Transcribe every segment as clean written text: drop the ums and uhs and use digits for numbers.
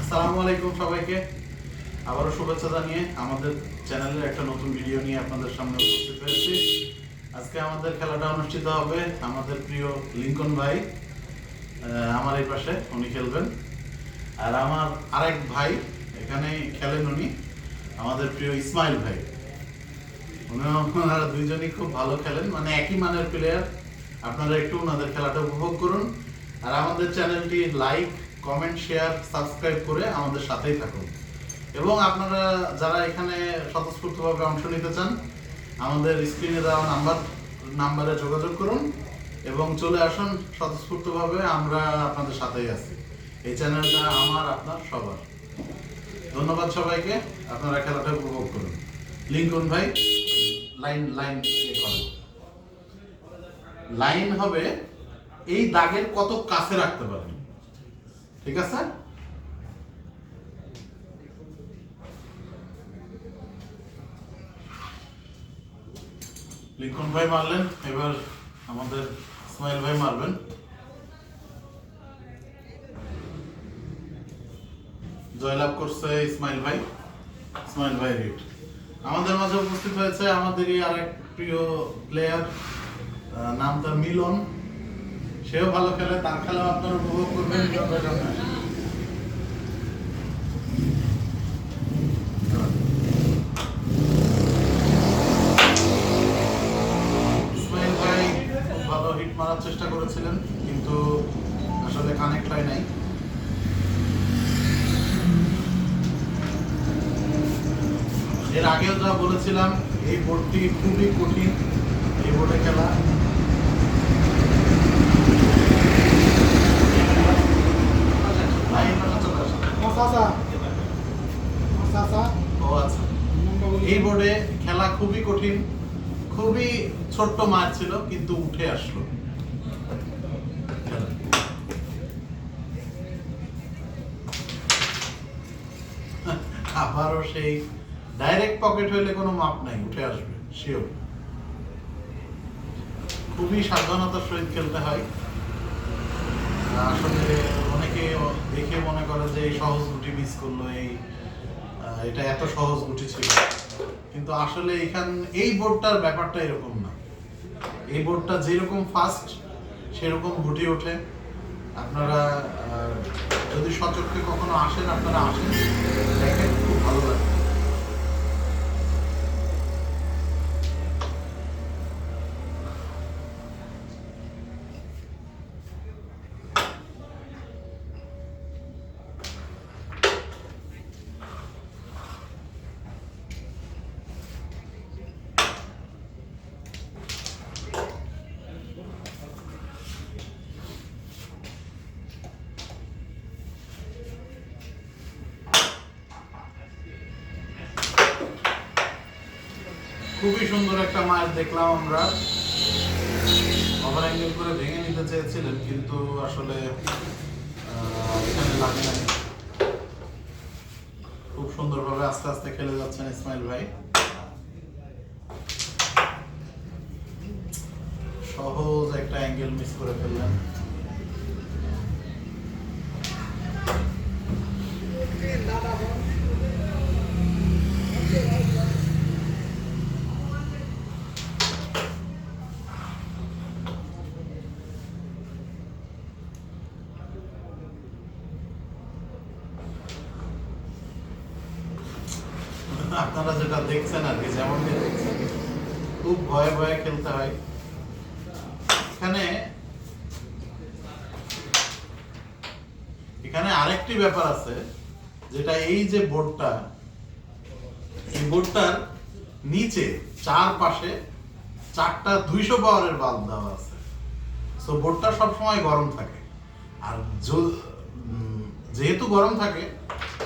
আসসালামু আলাইকুম সবাইকে। আবারও শুভেচ্ছা জানিয়ে আমাদের চ্যানেলের একটা নতুন ভিডিও নিয়ে আপনাদের সামনে উপস্থিত হয়েছি। আজকে আমাদের খেলাটা অনুষ্ঠিত হবে আমাদের প্রিয় লিঙ্কন ভাই আমার এই পাশে, উনি খেলবেন। আর আমার আরেক ভাই এখানে খেলেন, উনি আমাদের প্রিয় ইসমাইল ভাই। ওনারা দুইজনই খুব ভালো খেলেন, মানে একই মানের প্লেয়ার। আপনারা একটু ওনাদের খেলাটা উপভোগ করুন আর আমাদের চ্যানেলটি লাইক, কমেন্ট, শেয়ার, সাবস্ক্রাইব করে আমাদের সাথেই থাকুন। এবং আপনারা যারা এখানে স্বতঃস্ফূর্তভাবে অংশ নিতে চান, আমাদের স্ক্রিনে দেওয়া নাম্বারে যোগাযোগ করুন এবং চলে আসুন স্বতঃস্ফূর্তভাবে। আমরা আপনাদের সাথেই আছি। এই চ্যানেলটা আমার, আপনার, সবার। ধন্যবাদ সবাইকে। আপনারা খেলাটা উপভোগ করুন। লিঙ্কন ভাই লাইন হবে এই দাগের কত কাছে রাখতে পারেন, ঠিক আছে? লিঙ্কন ভাই মারলেন, এবার আমাদের ইসমাইল ভাই মারবেন। জয়লাভ করছে ইসমাইল ভাই। ইসমাইল ভাই হিট। আমাদের মাঝে উপস্থিত হয়েছে আমাদেরই আরেক প্রিয় প্লেয়ার, নাম তার মিলন। সেও ভালো খেলে, তার খেলাও আপনারা উপভোগ করবেন। ইসমাইল ভাই খুব ভালো হিট মারার চেষ্টা করেছিলেন, কিন্তু আসলে কানেক্ট হয় নাই। এর আগেও যা বলেছিলাম, এই বোর্ডটি খুবই কঠিন। এই বোর্ডে খেলা এই বোর্ডে খেলা খুবই কঠিন, খুবই ছোট্ট মাছ ছিল, কিন্তু উঠে আসলো। আবারও সেই ডাইরেক্ট পকেট হইলে কোনো মাপ নাই, উঠে আসবে শিওর। খুবই সাবধানতার সহিত খেলতে হয়। আসলে অনেকে দেখে মনে করে যে এই সহজ গুটি মিস করলো, এটা এত সহজ গুটি ছিল, কিন্তু আসলে এই বোর্ডটার ব্যাপারটা এরকম না। এই বোর্ডটা যেরকম ফাস্ট সেরকম গুটি ওঠে। আপনারা যদি সচক্ষে কখনো আসেন, আপনারা আসেন, দেখেন, খুব ভালো লাগে। খুবই সুন্দর একটা ম্যাচ দেখলাম আমরা। ওভার অ্যাঙ্গেল করে ভেঙে নিতে চেয়েছিলেন, কিন্তু আসলে এখানে লাগে নাই। খুব সুন্দরভাবে আস্তে আস্তে খেলে যাচ্ছেন ইসমাইল ভাই। সহজ একটা অ্যাঙ্গেল মিস করে ফেললেন। আপনারা যেটা দেখছেন আর কি, যেমন দেখছেন, খুব ভয়ে ভয়ে খেলতে হয়। এখানে আরেকটি ব্যাপার আছে, যেটা এই যে বোর্ডটা, এই বোর্ডটার নিচে চারপাশে 4টা 200 পাওয়ারের বাল্ব দেওয়া আছে। সো বোর্ডটা সবসময় গরম থাকে, আর যেহেতু গরম থাকে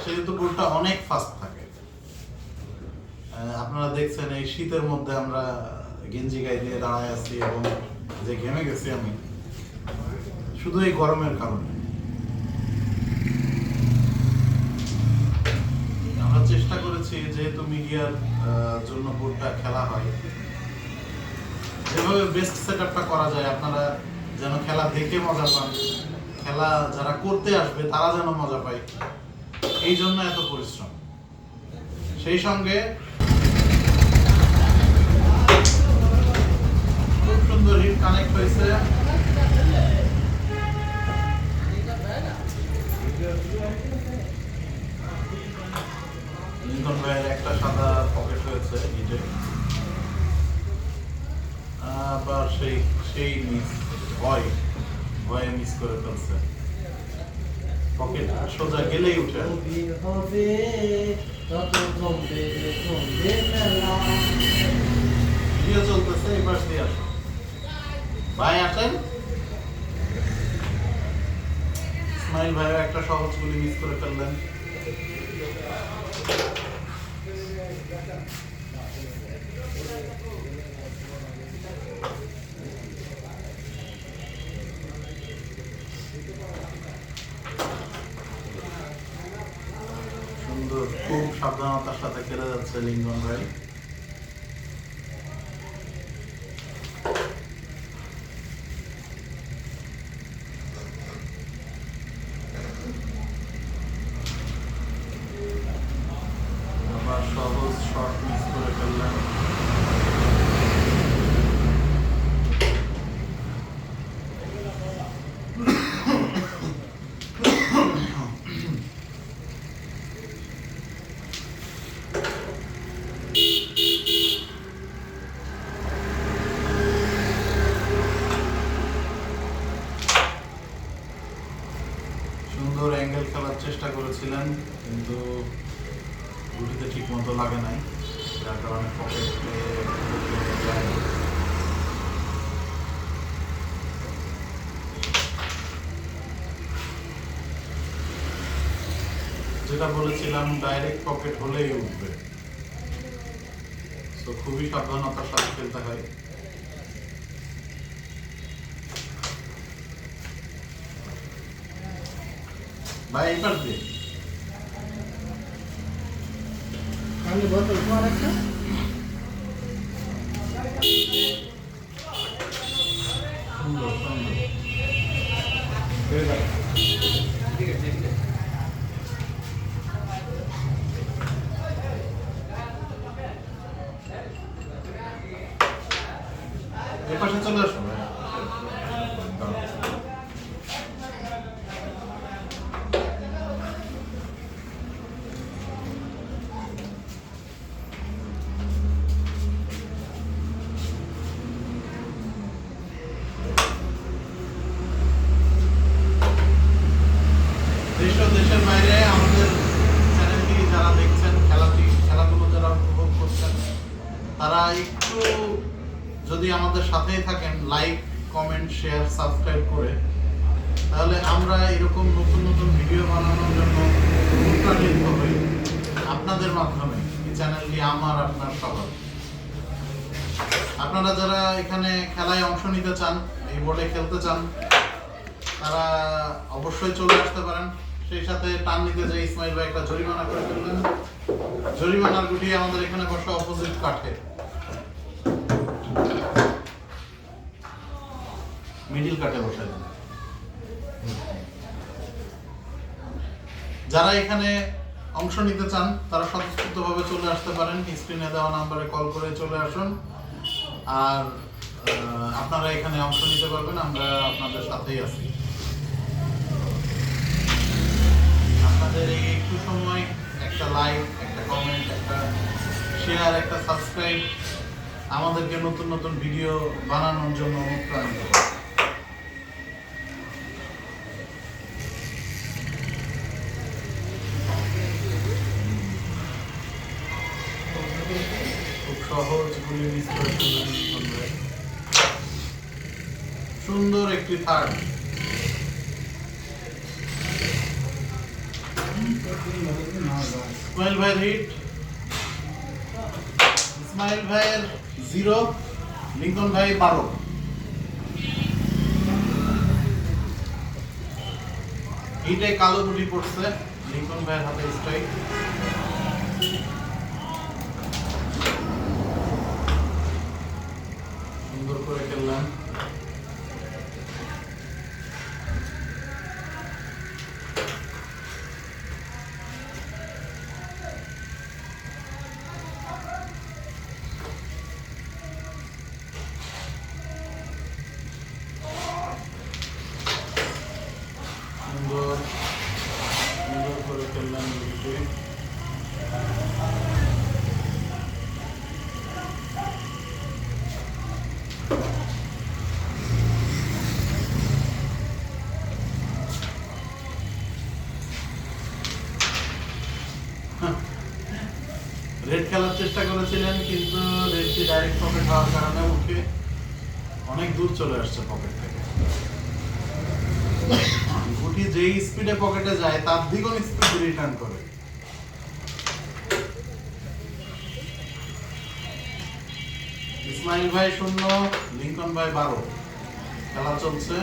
সেহেতু বোর্ডটা অনেক ফাস্ট থাকে। আপনারা দেখছেন এই শীতের মধ্যে আমরা গেঞ্জি গায়ে দিয়ে দাঁড়ায় আছি এবং যে ঘেমে গেছি আমি, শুধু এই গরমের কারণে। আমরা চেষ্টা করেছি, যেহেতু মিডিয়ার জন্য বোর্ডটা খেলা হয়, যেভাবে বেস্ট সেটআপটা করা যায়, আপনারা যেন খেলা দেখে মজা পান, খেলা যারা করতে আসবে তারা যেন মজা পায়, এই জন্য এত পরিশ্রম। সেই সঙ্গে খুব সুন্দর হিট কানেক্ট হয়েছে। লিঙ্কন ভাইয়ের একটা সাদা পকেট হয়েছে হিটে, আবার সেই মিস ভয়ে মিস করে ফেলছে। পকেট সোজা গেলেই উঠে ভিডিও চলতেছে। এবার দিয়ে আসো ভাই, আসেন। ইসমাইল ভাইও একটা সহজ গুলি মিস করে ফেললেন। সুন্দর, খুব সাবধানতার সাথে খেলে যাচ্ছে লিঙ্কন ভাই। আবার সহজ শট মিস করে ফেললেন। সুন্দর অ্যাঙ্গেল খেলার চেষ্টা করেছিলেন, কিন্তু গুটিতে ঠিক মতো লাগে নাই, যার কারণে পকেটে যায়। যেটা বলেছিলাম, ডাইরেক্ট পকেট হলেই উঠবে, তো খুবই সাবধানতার সাথে খেলতে হয়। ভাই এবার দিয়ে বোতল তোমার একটা সুন্দর সুন্দর। ঠিক আছে এ পাশে চলে আসো ভাই। দেশ ও দেশের বাইরে আমাদের চ্যানেলটি যারা দেখছেন, খেলাগুলো যারা উপভোগ করছেন, তারা একটু যদি আমাদের সাথেই থাকেন, লাইক কমেন্ট শেয়ার সাবস্ক্রাইব করে, তাহলে আমরা এরকম নতুন নতুন ভিডিও বানানোর জন্য অনুপ্রাণিত হই আপনাদের মাধ্যমে। এই চ্যানেলটি আমার, আপনার সবার। আপনারা যারা এখানে খেলায় অংশ নিতে চান, এই বোর্ডে খেলতে চান, তারা অবশ্যই চলে আসতে পারেন। সেই সাথে টান নিতে যে ইসমাইল ভাই একটা জরিমানা করে ফেললেন, জরিমানার গুটি আমাদের এখানে বসা অপোজিট কাঠে, মিডিল কাঠে বসে দেন। যারা এখানে অংশ নিতে চান, তারা স্বতঃস্ফূর্তভাবে চলে আসতে পারেন। স্ক্রিনে দেওয়া নাম্বারে কল করে চলে আসুন, আর আপনারা এখানে অংশ নিতে পারবেন। আমরা আপনাদের সাথেই আছি। আপনাদের এই একটু সময়, একটা লাইক, একটা কমেন্ট, একটা শেয়ার, একটা সাবস্ক্রাইব আমাদেরকে নতুন নতুন ভিডিও বানানোর জন্য অনুপ্রাণিত করে। খুব সহজ গুলি মিস করে ফেললেন। সুন্দর একটি থার্ড। ইসমাইল ভাইয়ের হিট, ইসমাইল ভাইয়ের 0, লিঙ্কন ভাই 12। হিটে কালো গুটি পড়ছে, লিঙ্কন ভাইয়ের হাতে স্ট্রাইক। সুন্দর করে খেললেন। রেড খেলার চেষ্টা করেছিলেন, কিন্তু রেডটি ডাইরেক্ট পকেট হওয়ার কারণে উঠে অনেক দূর চলে আসছে পকেট থেকে। গুটি যেই স্পিডে পকেটে যায় তার দ্বিগুণ স্পিডে রিটার্ন করে। ইসমাইল ভাই 0, লিংকন ভাই 12। খেলা চলছে।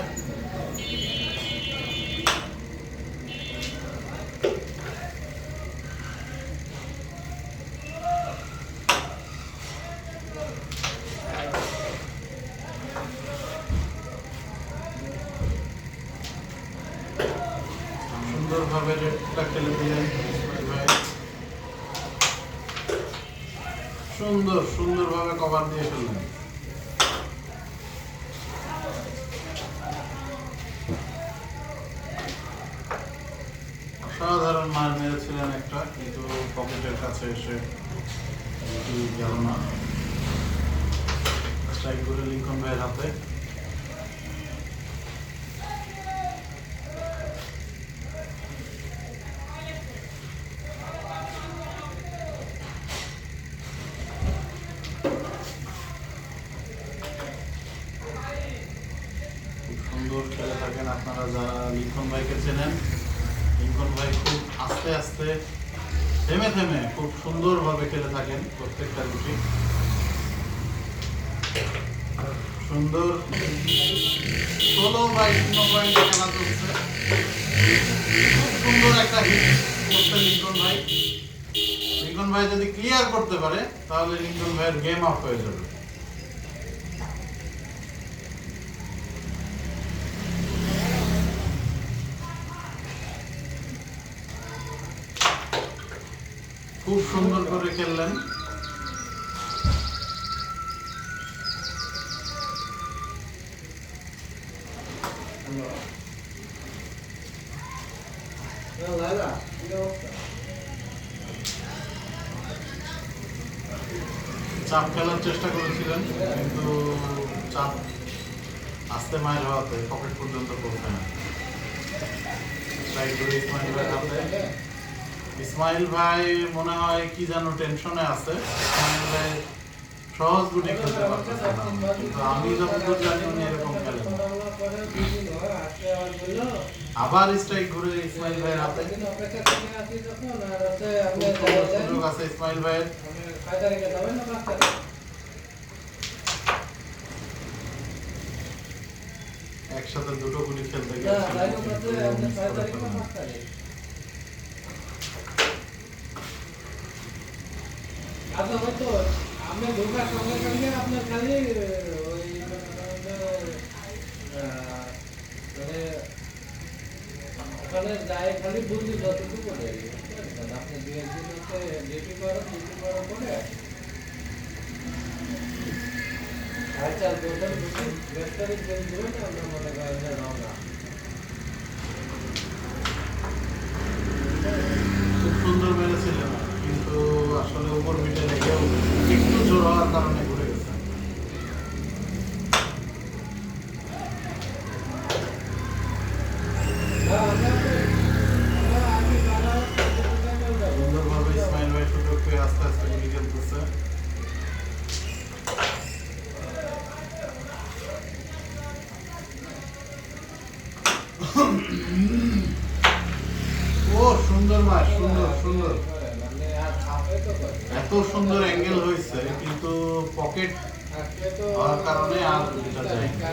সুন্দরভাবে রেডটা খেলে দিলেন ইসমাইল ভাই। সুন্দরভাবে কভার দিয়ে ফেললেন। অসাধারণ মার মেরেছিলেন একটা, কিন্তু পকেটের কাছে এসে গেল না। স্ট্রাইক করে লিংকন ভাইয়ের হাতে। সুন্দর খেলে থাকেন আপনারা যারা লিংকন ভাইকে চেনেন। লিংকন ভাই খুব আস্তে আস্তে থেমে থেমে খুব সুন্দরভাবে খেলে থাকেন প্রত্যেকটা গুটি। সুন্দর 16/0 পয়েন্টে খেলা চলছে। খুব সুন্দর একটা হিট করছে লিংকন ভাই। লিংকন ভাই যদি ক্লিয়ার করতে পারে তাহলে লিংকন ভাইয়ের গেম অফ হয়ে যাবে। খুব সুন্দর করে খেললেন। চাপ খেলার চেষ্টা করেছিলেন, কিন্তু চাপ আস্তে মাইল হওয়াতে পকেট পর্যন্ত পৌঁছে না। ইসমাইল ভাই হাতে। ইসমাইল ভাই মনে হয় কি যেন টেনশনে আছে। ইসমাইল ভাই সহজ গুটি খেলতে পারতেছে না, কিন্তু আমি যতদূর জানি উনি এরকম খেলেন। আবার স্ট্রাইক ঘুরে ইসমাইল ভাইয়ের হাতে। সুযোগ আছে ইসমাইল ভাইয়ের। একসাথে দুটো গুলি খেলতে গিয়েছিলেন। আচ্ছা হয়তো আপনি ঢোকার সঙ্গে সঙ্গে আপনার খালি ওই মানে ওখানে যায় খালি বুদ্ধি যতটুকু করে আপনি দু একদিন হচ্ছে ডিউটি করার পরে আচ্ছা দুটো ব্যবসায়ী দিন দেবেন আমরা মনে করেন যে রওনা। খুব সুন্দর মেরেছিলেন, কিন্তু আসলে উপর মিটে লেগেও একটু জোর হওয়ার কারণে ঘুরে গেছে। সুন্দরভাবে ইসমাইল ভাই সুযোগ পেয়ে আস্তে আস্তে গুলি খেলতেছে। ও সুন্দর মার, সুন্দর। এত সুন্দর অ্যাঙ্গেল হয়েছে, কিন্তু পকেট হওয়ার কারণে আর এটা যায় না।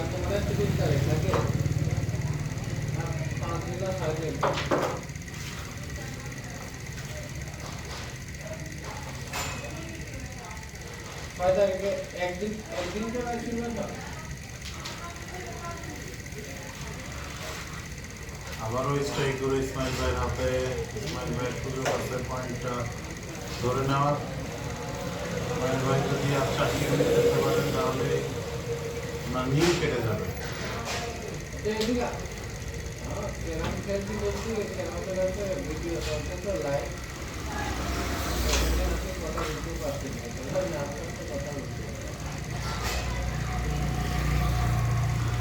একদিন তো ছিল না। আবারও স্ট্রাইক করে ইসমাইল ভাইয়ের হাতে। ইসমাইল ভাইয়ের সুযোগ আছে পয়েন্টটা ধরে নেওয়ার। ইসমাইল ভাই যদি আর 4টি গুলি খেলতে পারেন তাহলে ওনার নীল কেটে যাবে।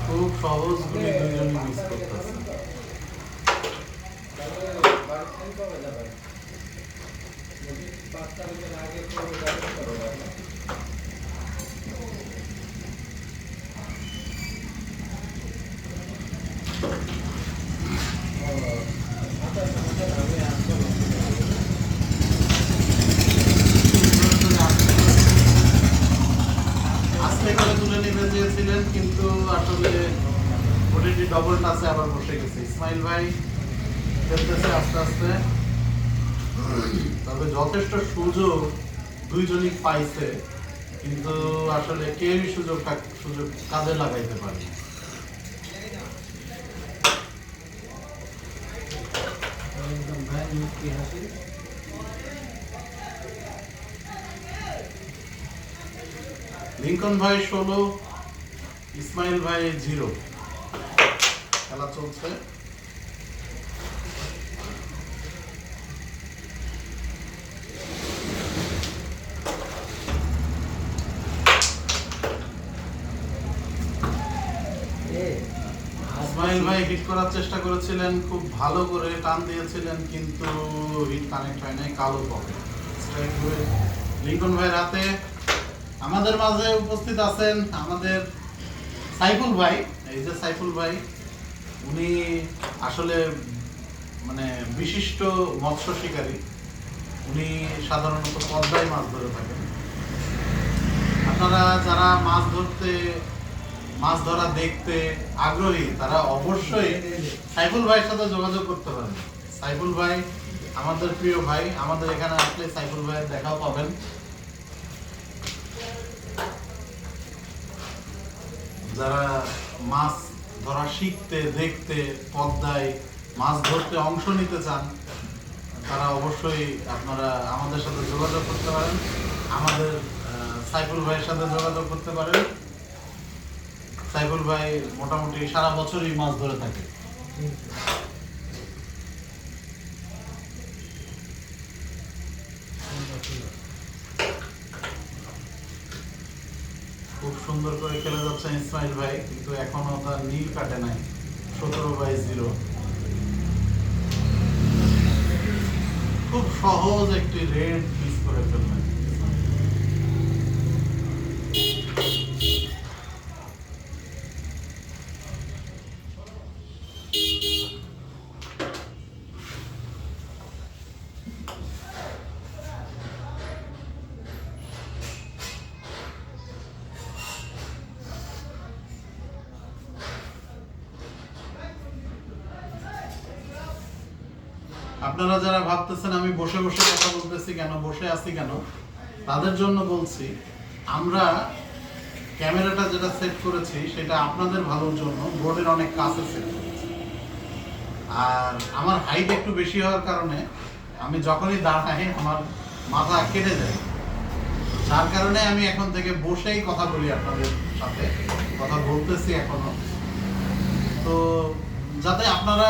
খুব সহজ গুলি দুইজনই মিস করতেছে। বাড়ি কবে যাবেন? 5 তারিখের আগে পুরো ডাউনলোড করে রাখলাম। আমি আসবো আস্তে করে তুলে নিতে চেয়েছিলেন, কিন্তু আসলে ওটিটি ডবল টাচে আবার বসে গেছে। ইসমাইল ভাই খেলতেছে আস্তে আস্তে, তবে যথেষ্ট সুযোগ দুইজনই পাইছে, কিন্তু আসলে কেউই সুযোগ কাজে লাগাইতে পারে। একদম ভাই মুক্তি হাসি। লিঙ্কন ভাই 16, ইসমাইল ভাই 0। খেলা চলছে। ইসমাইল ভাই হিট করার চেষ্টা করেছিলেন, খুব ভালো করে টান দিয়েছিলেন, কিন্তু হিট কানেক্ট হয় নাই। কালো পকেট স্ট্রাইক করে লিঙ্কন ভাই রাতে। আমাদের মাঝে উপস্থিত আছেন আমাদের সাইফুল ভাই। এই যে সাইফুল ভাই, উনি আসলে মানে বিশিষ্ট মৎস্য শিকারী। উনি সাধারণত পদ্মায় মাছ ধরে থাকেন। আপনারা যারা মাছ ধরা দেখতে আগ্রহী, তারা অবশ্যই সাইফুল ভাইয়ের সাথে যোগাযোগ করতে পারেন। সাইফুল ভাই আমাদের প্রিয় ভাই, আমাদের এখানে আসলে সাইফুল ভাইয়ের দেখাও পাবেন। যারা মাছ ধরা শিখতে, দেখতে, পদ্মায় মাছ ধরতে অংশ নিতে চান, তারা অবশ্যই আপনারা আমাদের সাথে যোগাযোগ করতে পারেন। আমাদের সাইফুল ভাইয়ের সাথে যোগাযোগ করতে পারেন। সাইফুল ভাই মোটামুটি সারা বছরই মাছ ধরে থাকে। খুব সুন্দর করে খেলে যাচ্ছে ইসমাইল ভাই, কিন্তু এখনো তার নীল কাটে নাই। 17/0। খুব সহজ একটি রেড মিস করে ফেললেন। আপনারা যারা ভাবতেছেন আমি বসে বসে কথা বলতেছি কেন, বসে আছি কেন, তাদের জন্য বলছি, আমরা ক্যামেরাটা যেটা সেট করেছি সেটা আপনাদের ভালোর জন্য বোর্ডের অনেক কাছে সেট করেছি। আর আমার হাইট একটু বেশি হওয়ার কারণে আমি যখনই দাঁড়াই আমার মাথা কেটে যায়। যার কারণে আমি এখন থেকে বসেই কথা বলি, আপনাদের সাথে কথা বলতেছি এখনো। তো যাতে আপনারা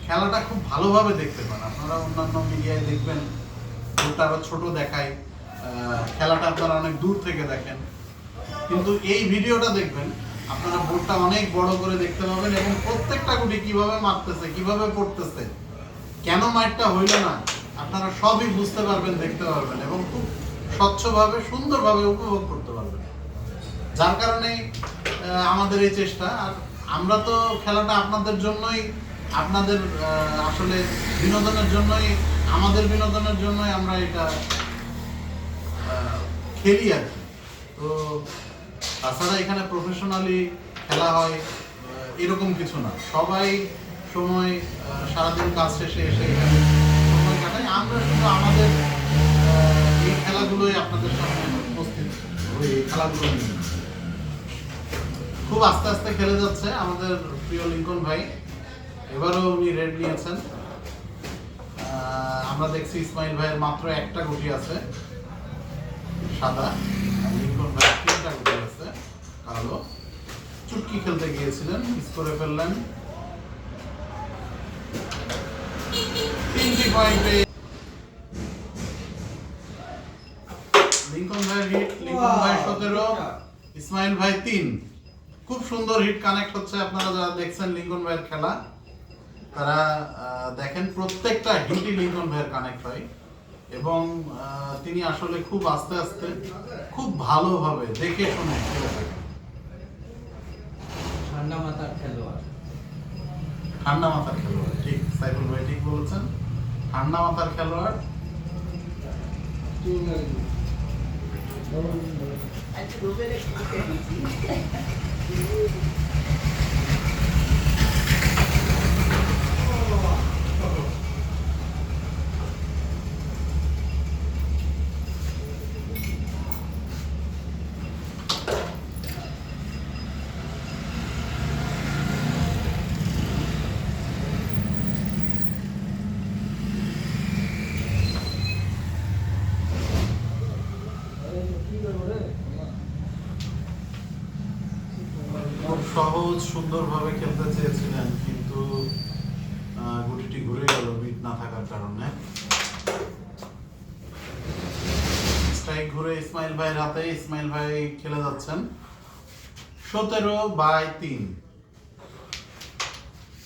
খেলাটা খুব ভালোভাবে দেখতে পান। আপনারা অন্যান্য মিডিয়ায় দেখবেন বোর্ডটা আরো ছোট দেখায়, খেলাটা আপনারা অনেক দূর থেকে দেখেন, কিন্তু এই ভিডিওটা দেখবেন আপনারা বোর্ডটা অনেক বড় করে দেখতে পাবেন, এবং প্রত্যেকটা গুটি কিভাবে মারতেছে, কিভাবে পড়তেছে, কেন মারটা হইল না, আপনারা সবই বুঝতে পারবেন, দেখতে পারবেন, এবং খুব স্বচ্ছভাবে সুন্দরভাবে উপভোগ করতে পারবেন। যার কারণে আমাদের এই চেষ্টা। আর আমরা তো খেলাটা আপনাদের জন্যই, আপনাদের আসলে বিনোদনের জন্যই, আমাদের বিনোদনের জন্যই আমরা এটা খেলি আর কি। তো তাছাড়া এখানে প্রফেশনালি খেলা হয় এরকম কিছু না। সবাই সারাদিন কাজ শেষে এসে এখানে সময় কাটায়। আমরা শুধু আমাদের এই খেলাগুলোই আপনাদের সামনে উপস্থিত ওই খেলাগুলো নিয়ে। খুব আস্তে আস্তে খেলে যাচ্ছে আমাদের প্রিয় লিঙ্কন ভাই। এবারও উনি রেড নিয়েছেন। আমরা দেখছি ইসমাইল ভাইয়ের মাত্র একটা গুটি আছে সাদা, লিঙ্কন ভাইয়ের 3টা গুটি আছে কালো। চুটকি খেলতে গিয়েছিলেন, মিস করে ফেললেন। 3টি পয়েন্টে লিঙ্কন ভাইয়ের হিট। লিঙ্কন ভাই 17, ইসমাইল ভাই 3। খুব সুন্দর হিট কানেক্ট হচ্ছে। আপনারা যারা দেখছেন লিঙ্কন ভাইয়ের খেলা, তারা দেখেন প্রত্যেকটা হিটই লিঙ্কন ভাইয়ের কানেক্ট হয়। এবং তিনি আসলে খুব আস্তে আস্তে খুব ভালোভাবে দেখে শুনে খেলে থাকেন। ঠান্ডা মাথার খেলোয়াড়। ঠান্ডা মাথার খেলোয়াড়, ঠিক সাইফুল ভাই ঠিক বলেছেন, ঠান্ডা মাথার খেলোয়াড়। খুব সহজ সুন্দরভাবে খেলতে চেয়েছিলেন, কিন্তু গুটিটি ঘুরে গেল বিট না থাকার কারণে। স্ট্রাইক ঘুরে ইসমাইল ভাইয়ের হাতে, ইসমাইল ভাই খেলে যাচ্ছেন 17/3।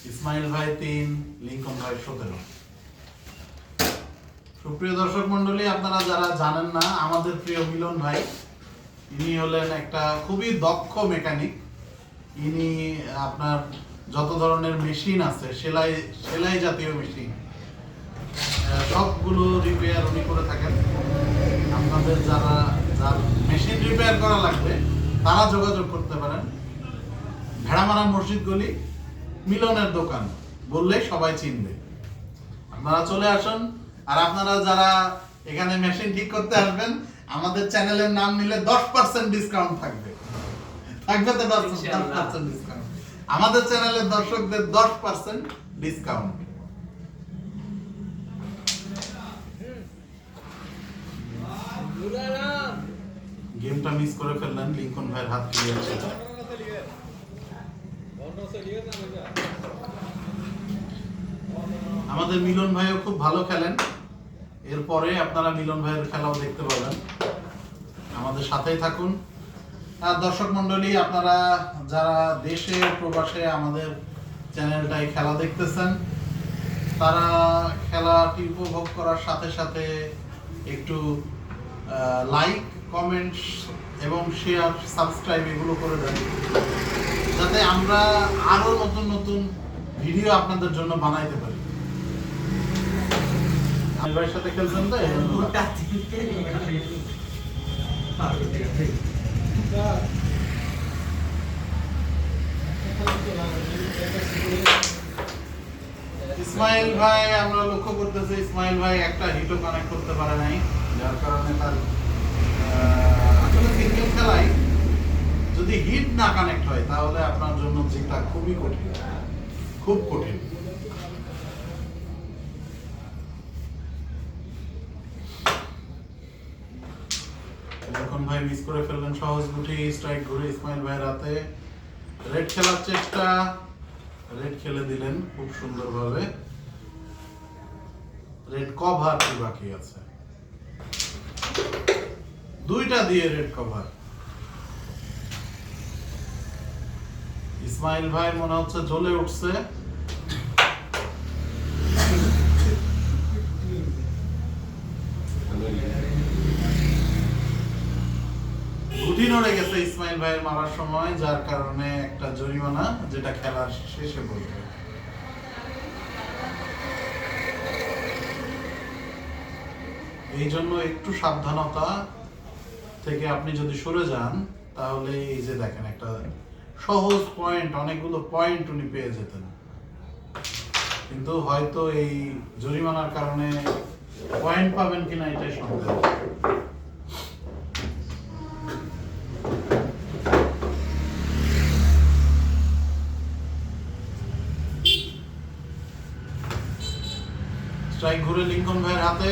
ইসমাইল ভাই 3, লিংকন ভাই 17। সুপ্রিয় দর্শক মন্ডলী, আপনারা যারা জানেন না, আমাদের প্রিয় মিলন ভাই, ইনি হলেন একটা খুবই দক্ষ মেকানিক। ইনি আপনার যত ধরনের মেশিন আছে, সেলাই জাতীয় মেশিন, সবগুলো রিপেয়ার উনি করে থাকেন। আপনাদের যার মেশিন রিপেয়ার করা লাগবে তারা যোগাযোগ করতে পারেন। ভেড়ামারা মসজিদ গলি মিলনের দোকান বললেই সবাই চিনবে। আপনারা চলে আসুন। আর আপনারা যারা এখানে মেশিন ঠিক করতে আসবেন, আমাদের চ্যানেলের নাম নিলে 10% ডিসকাউন্ট থাকবে। থাকবে তো 10% ডিসকাউন্ট। আমাদের চ্যানেলের দর্শকদের 10% ডিসকাউন্ট। গেমটা মিস করে ফেললেন, লিংকন ভাইয়ের হাত ক্লিয়ার ছিল। আমাদের মিলন ভাইও খুব ভালো খেলেন। এরপরে আপনারা মিলন ভাইয়ের খেলাও দেখতে পাবেন। আমাদের সাথেই থাকুন। আর দর্শক মন্ডলী, আপনারা যারা দেশে প্রবাসে আমাদের চ্যানেলটায় খেলা দেখতেছেন, তারা খেলাটি উপভোগ করার সাথে সাথে একটু লাইক, কমেন্টস এবং শেয়ার, সাবস্ক্রাইব এগুলো করে দেন, যাতে আমরা আরো নতুন নতুন ভিডিও আপনাদের জন্য বানাইতে পারি। আমি ভাইয়ের সাথে খেলছেন তো ইসমাইল ভাই, আমরা লক্ষ্য করতেছি ইসমাইল ভাই একটা হিটও কানেক্ট করতে পারে নাই, যার কারণে তার আসলে সিঙ্গেল খেলায় যদি হিট না কানেক্ট হয় তাহলে আপনার জন্য জেতা খুবই কঠিন, খুব কঠিন। এখন ভাই মিস করে ফেললেন সহজ গুটি, স্ট্রাইক ঘুরে ইসমাইল ভাইয়ের হাতে। রেড খেলার চেষ্টা, রেড খেলে দিলেন খুব সুন্দরভাবে। রেড কভার বাকি আছে, দুইটা দিয়ে রেড কভার। ইসমাইল ভাই মনে হচ্ছে জ্বলে উঠছে। গুটি নড়ে গেছে ইসমাইল ভাইয়ের মারার সময়, যার কারণে একটা জরিমানা, যেটা খেলার শেষে বলবে। এই জন্য একটু সাবধানতা থেকে আপনি যদি সরে যান, তাহলে এই যে দেখেন একটা সহজ পয়েন্ট, অনেকগুলো পয়েন্ট উনি পেয়ে যেতেন, কিন্তু হয়তো এই জরিমানার কারণে পয়েন্ট পাবেন কিনা এটাই সন্দেহ। স্ট্রাইক ঘুরে লিংকন ভাইয়ের হাতে।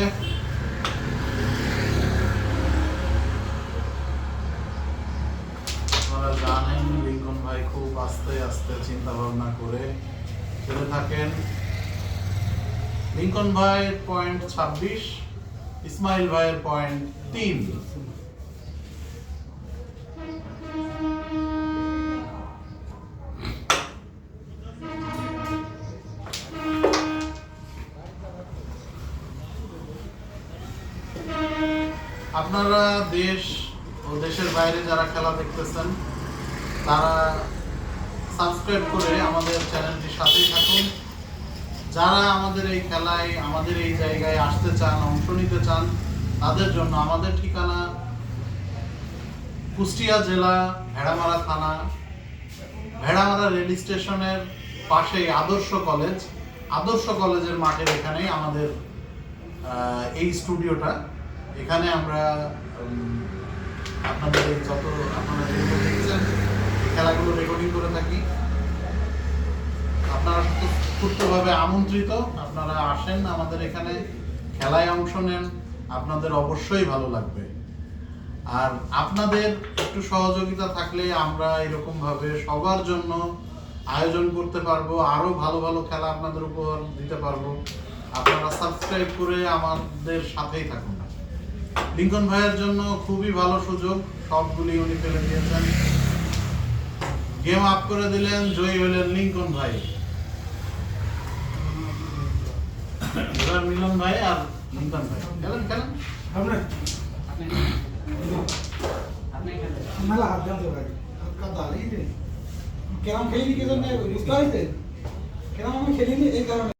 আপনারা জানেন লিংকন ভাই খুব আস্তে আস্তে চিন্তা ভাবনা করে খেলে থাকেন। লিংকন ভাইয়ের পয়েন্ট 26, ইসমাইল ভাইয়ের পয়েন্ট 3। আপনারা দেশ ও দেশের বাইরে যারা খেলা দেখতেছেন তারা সাবস্ক্রাইব করে আমাদের চ্যানেলটির সাথেই থাকুন। যারা আমাদের এই খেলায় আমাদের এই জায়গায় আসতে চান, অংশ নিতে চান, তাদের জন্য আমাদের ঠিকানা কুষ্টিয়া জেলা ভেড়ামারা থানা, ভেড়ামারা রেল স্টেশনের পাশে আদর্শ কলেজ। আদর্শ কলেজের মাঠের এখানেই আমাদের এই স্টুডিওটা। এখানে আমরা আপনাদের এই যত আপনারা যেগুলো দেখছেন এই খেলাগুলো রেকর্ডিং করে থাকি। আপনারা সুস্থভাবে আমন্ত্রিত, আপনারা আসেন আমাদের এখানে খেলায় অংশ নেন, আপনাদের অবশ্যই ভালো লাগবে। আর আপনাদের একটু সহযোগিতা থাকলে আমরা এরকম ভাবে সবার জন্য আয়োজন করতে পারবো, আরো ভালো ভালো খেলা আপনাদের উপহার দিতে পারবো। আপনারা সাবস্ক্রাইব করে আমাদের সাথেই থাকুন। লিঙ্কন ভাইয়ের জন্য খুবই ভালো সুযোগ, সবগুলি উনি ফেলে দিয়েছেন, গেম আপ করে দিলেন, জয়ী হলেন লিঙ্কন ভাই। এবার মিলন ভাই আর লিঙ্কন ভাই খেলেন খেলেন। মেলা হাত দেন ভাই কাদা এই যে কেরাম খেলিনি কি জন্য বুঝতে পারছেন কেরাম আমি খেলিনি এই কারণে